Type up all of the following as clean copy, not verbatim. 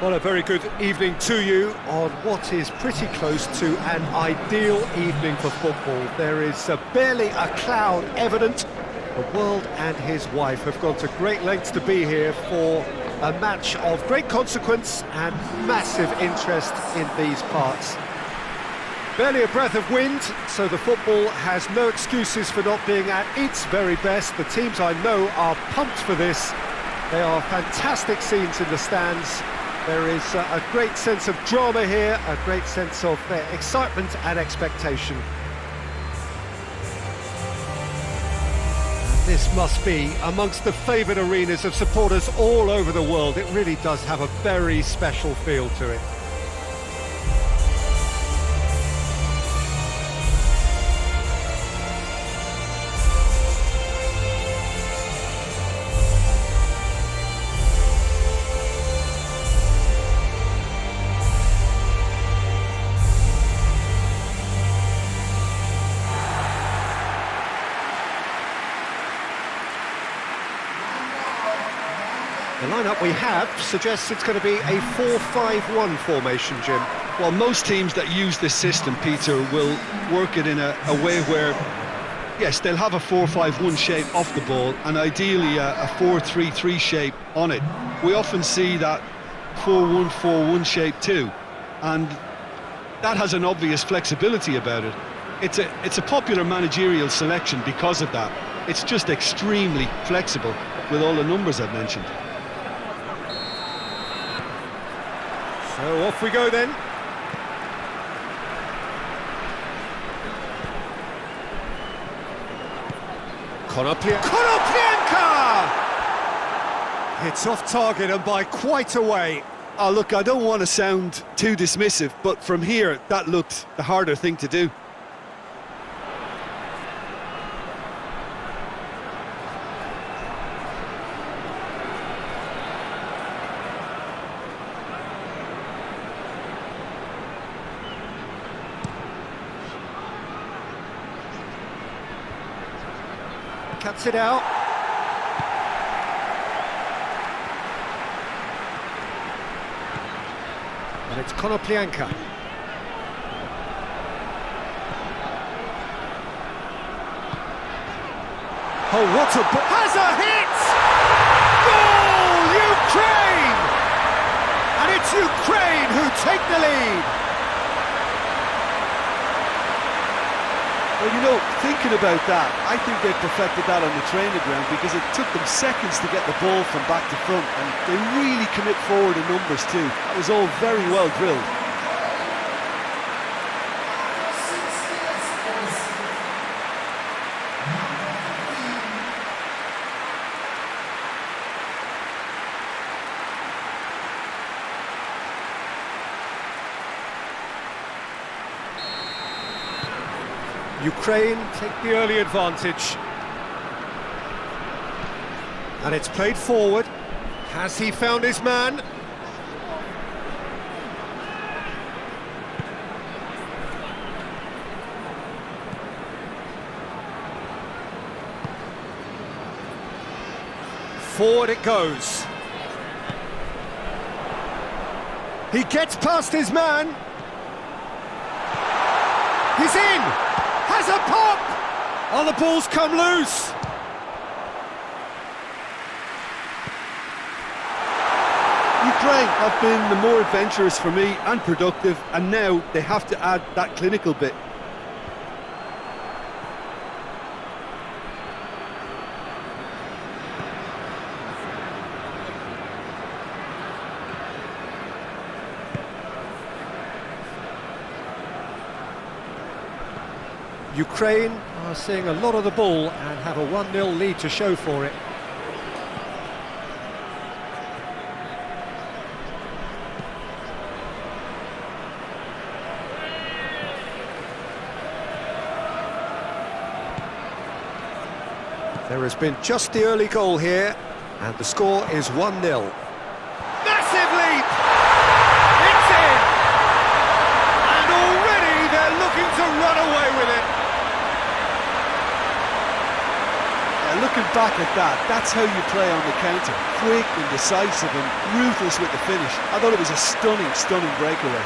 Well, a very good evening to you on what is pretty close to an ideal evening for football. There is barely a cloud evident. The world and his wife have gone to great lengths to be here for a match of great consequence and massive interest in these parts. Barely a breath of wind, so the football has no excuses for not being at its very best. The teams I know are pumped for this. They are fantastic scenes in the stands. There is a great sense of drama here, a great sense of excitement and expectation. This must be amongst the favoured arenas of supporters all over the world. It really does have a very special feel to it. The lineup we have suggests it's going to be a 4-5-1 formation, Jim. Well, most teams that use this system, Peter, will work it in a way where, yes, they'll have a 4-5-1 shape off the ball and ideally a 4-3-3 shape on it. We often see that 4-1-4-1 shape too, and that has an obvious flexibility about it. It's a popular managerial selection because of that. It's just extremely flexible with all the numbers I've mentioned. So off we go then. Konoplyanka! It's off target and by quite a way. Oh, look, I don't want to sound too dismissive, but from here, that looked the harder thing to do. Cuts it out. And it's Konoplyanka. Oh, what a... Has a hit! Goal! Ukraine! And it's Ukraine who take the lead. Well, you know, thinking about that, I think they perfected that on the training ground because it took them seconds to get the ball from back to front, and they really commit forward in numbers too. That was all very well drilled. Ukraine take the early advantage. And it's played forward. Has he found his man? Forward it goes. He gets past his man. He's in! Has a pop! Oh, the ball's come loose! Ukraine have been the more adventurous for me and productive, and now they have to add that clinical bit. Ukraine are seeing a lot of the ball and have a 1-0 lead to show for it. There has been just the early goal here, and the score is 1-0. Massive leap! It's in! And already they're looking to run away with it. looking back at that, that's how you play on the counter. Quick and decisive and ruthless with the finish. I thought it was a stunning, stunning breakaway.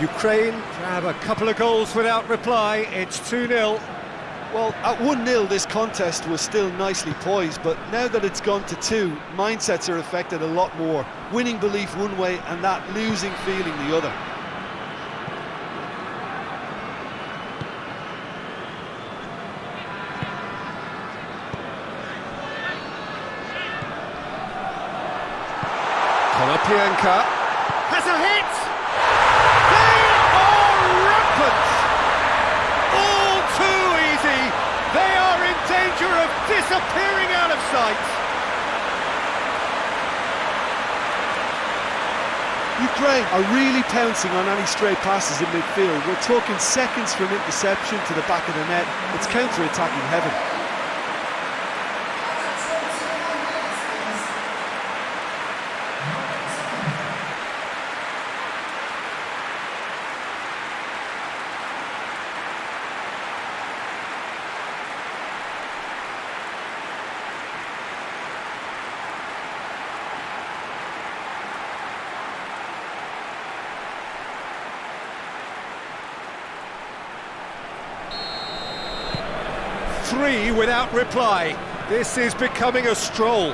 Ukraine grab a couple of goals without reply. It's 2-0. Well, at 1-0 this contest was still nicely poised, but now that it's gone to 2, mindsets are affected a lot more. Winning belief one way and that losing feeling the other. Konoplyanka has a hit! They are rampant! All too easy! They are in danger of disappearing out of sight! Ukraine are really pouncing on any stray passes in midfield. We're talking seconds from interception to the back of the net. It's counter-attacking heaven. Three without reply. This is becoming a stroll.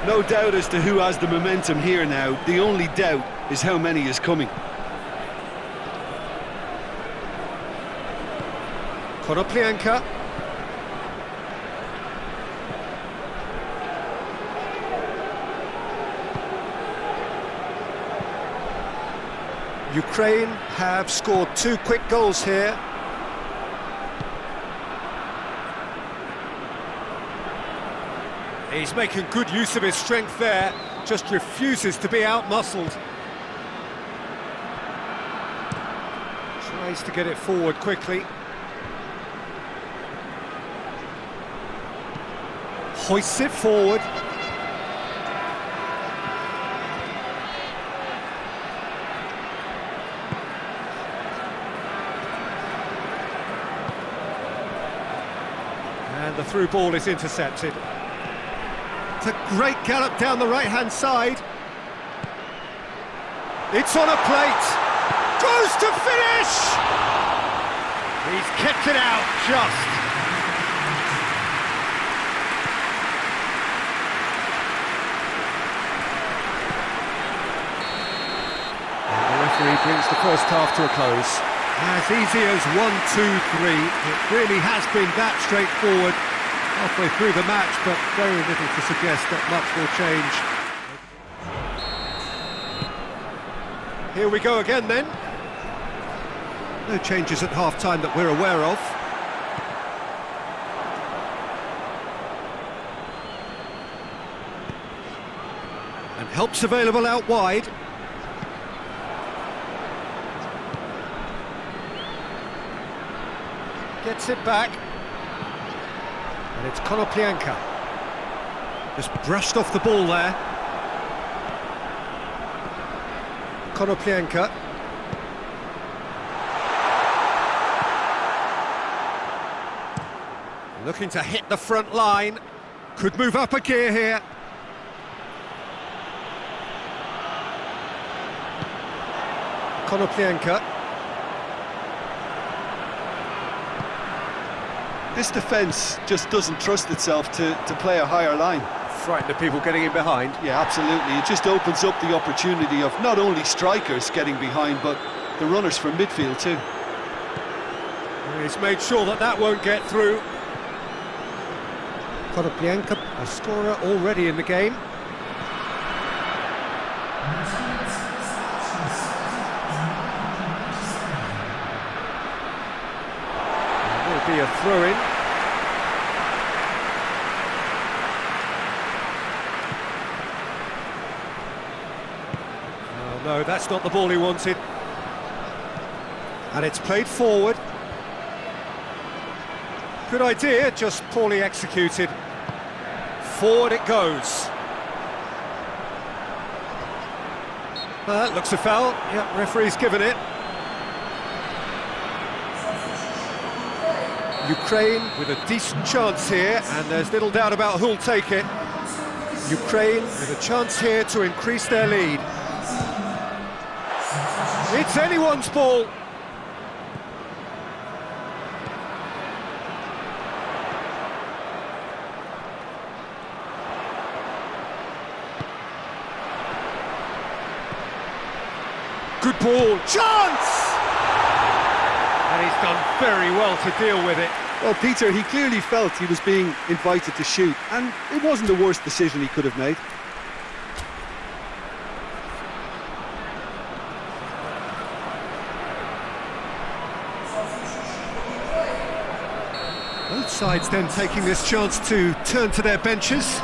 No doubt as to who has the momentum here now. The only doubt is how many is coming. Konoplyanka. Ukraine have scored 2 quick goals here. He's making good use of his strength there, just refuses to be out-muscled. Tries to get it forward quickly. Hoists it forward. And the through ball is intercepted. It's a great gallop down the right-hand side. It's on a plate. Goes to finish! He's kept it out just. And the referee brings the first half to a close. As easy as 1, 2, 3. It really has been that straightforward. Halfway through the match, but very little to suggest that much will change. Here we go again then. No changes at half-time that we're aware of. And help's available out wide. Gets it back. And it's Konoplyanka. Just brushed off the ball there. Konoplyanka. Looking to hit the front line. Could move up a gear here. Konoplyanka. This defence just doesn't trust itself to play a higher line. Frightened of people getting in behind. Yeah, absolutely. It just opens up the opportunity of not only strikers getting behind, but the runners from midfield too. He's made sure that that won't get through. Konoplyanka, a scorer already in the game. Be a throw-in. Oh, no, that's not the ball he wanted. And it's played forward. Good idea, just poorly executed. Forward it goes. That looks a foul. Yep, referee's given it. Ukraine with a decent chance here, and there's little doubt about who'll take it. Ukraine with a chance here to increase their lead. It's anyone's ball. Good ball, chance! And he's done very well to deal with it. Well, Peter, he clearly felt he was being invited to shoot, and it wasn't the worst decision he could have made. Both sides then taking this chance to turn to their benches.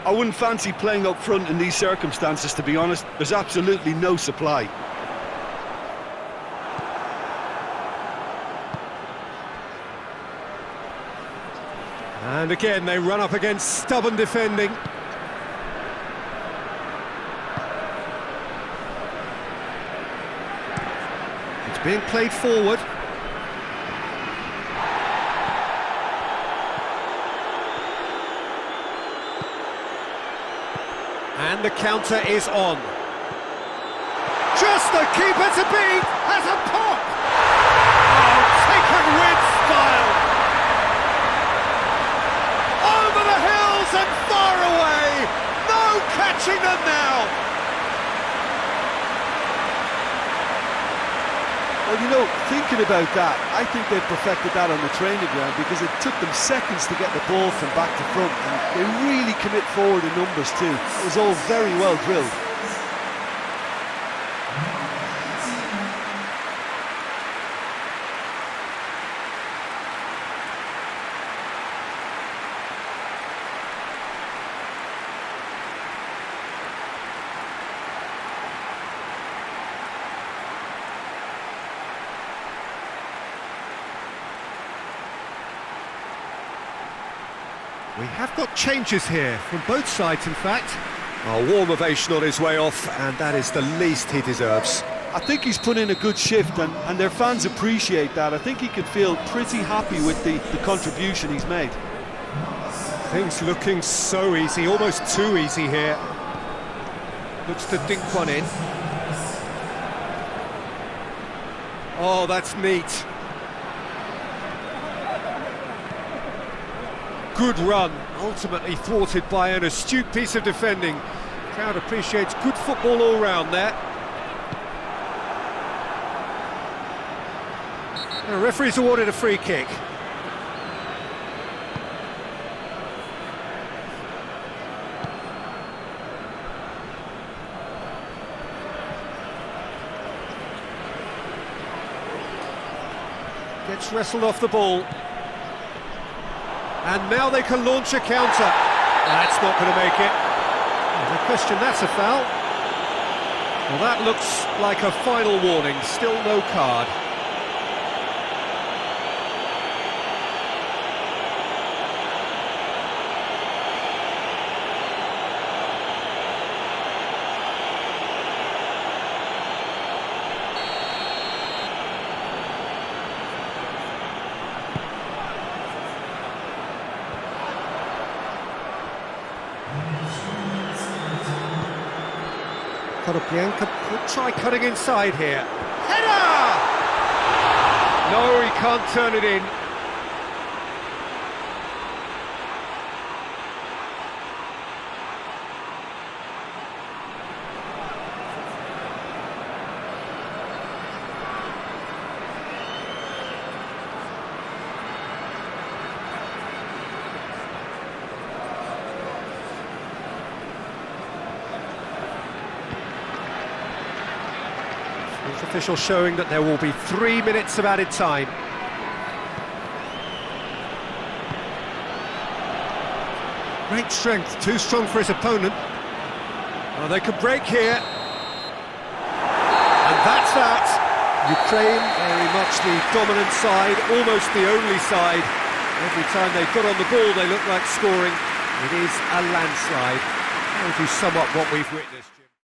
I wouldn't fancy playing up front in these circumstances, to be honest. There's absolutely no supply. And again, they run up against stubborn defending. It's being played forward. And the counter is on. Just the keeper to beat, has a pop! Oh, taken with style! Over the hills and far away! No catching them now! Well, you know, thinking about that, I think they perfected that on the training ground because it took them seconds to get the ball from back to front, and they really commit forward in numbers too. It was all very well drilled. We have got changes here, from both sides in fact. A warm ovation on his way off, and that is the least he deserves. I think he's put in a good shift, and their fans appreciate that. I think he can feel pretty happy with the contribution he's made. Things looking so easy, almost too easy here. Looks to dink one in. Oh, that's neat. Good run, ultimately thwarted by an astute piece of defending. Crowd appreciates good football all round there. The referee's awarded a free kick. Gets wrestled off the ball. And now they can launch a counter. That's not going to make it. There's a question, that's a foul. Well, that looks like a final warning, still no card. Konoplyanka could try cutting inside here. Header! No, he can't turn it in. Official showing that there will be 3 minutes of added time. Great strength, too strong for his opponent. Oh, they could break here. And that's that. Ukraine, very much the dominant side, almost the only side. Every time they got on the ball, they look like scoring. It is a landslide. How would you sum up what we've witnessed?